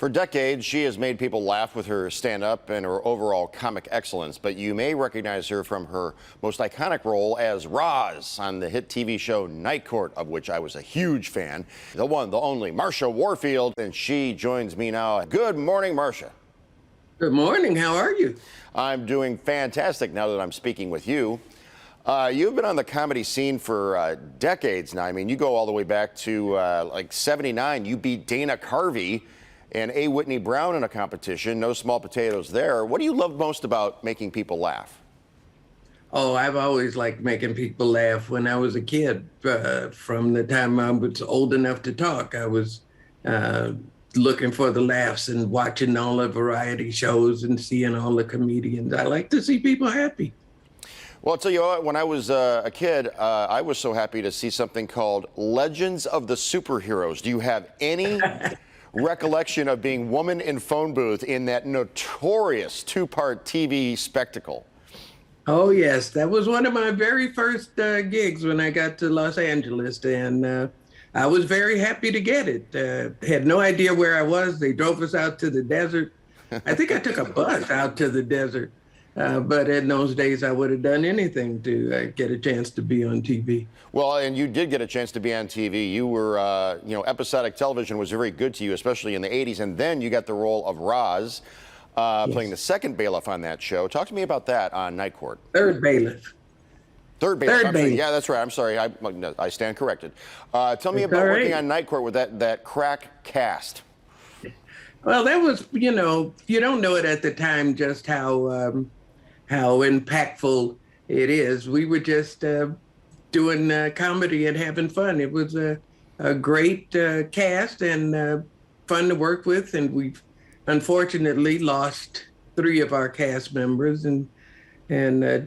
For decades, she has made people laugh with her stand-up and her overall comic excellence, but you may recognize her from her most iconic role as Roz on the hit TV show Night Court, of which I was a huge fan. The one, the only, Marsha Warfield, and she joins me now. Good morning, Marsha. Good morning. How are you? I'm doing fantastic now that I'm speaking with you. You've been on the comedy scene for decades now. I mean, you go all the way back to like '79. You beat Dana Carvey and A. Whitney Brown in a competition. No small potatoes there. What do you love most about making people laugh? Oh, I've always liked making people laugh. When I was a kid, from the time I was old enough to talk, I was looking for the laughs and watching all the variety shows and seeing all the comedians. I like to see people happy. Well, I'll tell you what, when I was a kid, I was so happy to see something called Legends of the Superheroes. Do you have any recollection of being woman in phone booth in that notorious two-part TV spectacle? Oh, yes. That was one of my very first gigs when I got to Los Angeles, and I was very happy to get it. Had no idea where I was. They drove us out to the desert. I think I took a bus out to the desert. But in those days, I would have done anything to get a chance to be on TV. Well, and you did get a chance to be on TV. You were, episodic television was very good to you, especially in the 80s. And then you got the role of Roz, playing the second bailiff on that show. Talk to me about that on Night Court. Third bailiff. Third bailiff. Third bailiff. Yeah, that's right. I'm sorry. I stand corrected. Tell me about working on Night Court with that crack cast. Well, that was, you don't know it at the time just how impactful it is. We were just doing comedy and having fun. It was a great cast and fun to work with. And we've unfortunately lost 3 of our cast members and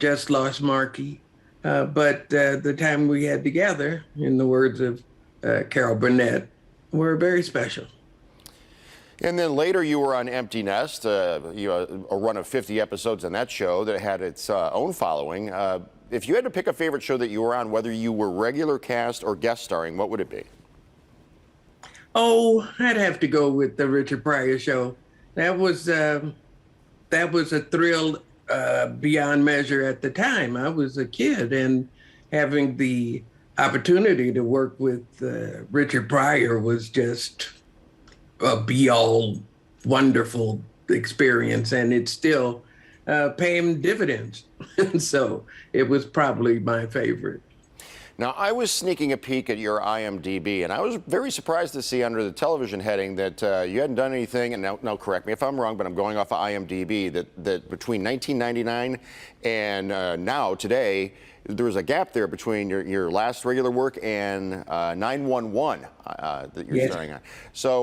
just lost Marky. But the time we had together, in the words of Carol Burnett, were very special. And then later you were on Empty Nest, a run of 50 episodes on that show that had its own following. If you had to pick a favorite show that you were on, whether you were regular cast or guest starring, what would it be? Oh, I'd have to go with the Richard Pryor show. That was a thrill beyond measure at the time. I was a kid, and having the opportunity to work with Richard Pryor was just a be-all wonderful experience, and it's still paying dividends. So it was probably my favorite. Now, I was sneaking a peek at your IMDb, and I was very surprised to see under the television heading that you hadn't done anything, and now correct me if I'm wrong, but I'm going off of IMDb, that between 1999 and now, today, there was a gap there between your last regular work and 911 that you're starring on. So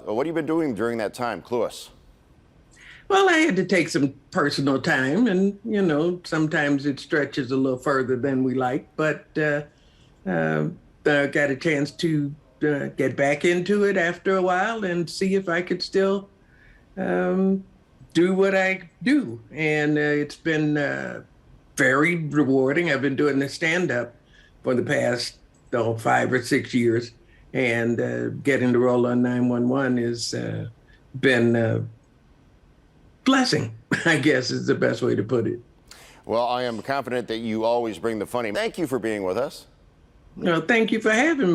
what have you been doing during that time? Clue us. Well, I had to take some personal time, and, sometimes it stretches a little further than we like, but got a chance to get back into it after a while and see if I could still do what I do. And it's been very rewarding. I've been doing the stand-up for the past 5 or 6 years, and getting the role on 911 has been a blessing, I guess is the best way to put it. Well, I am confident that you always bring the funny. Thank you for being with us. No, thank you for having me.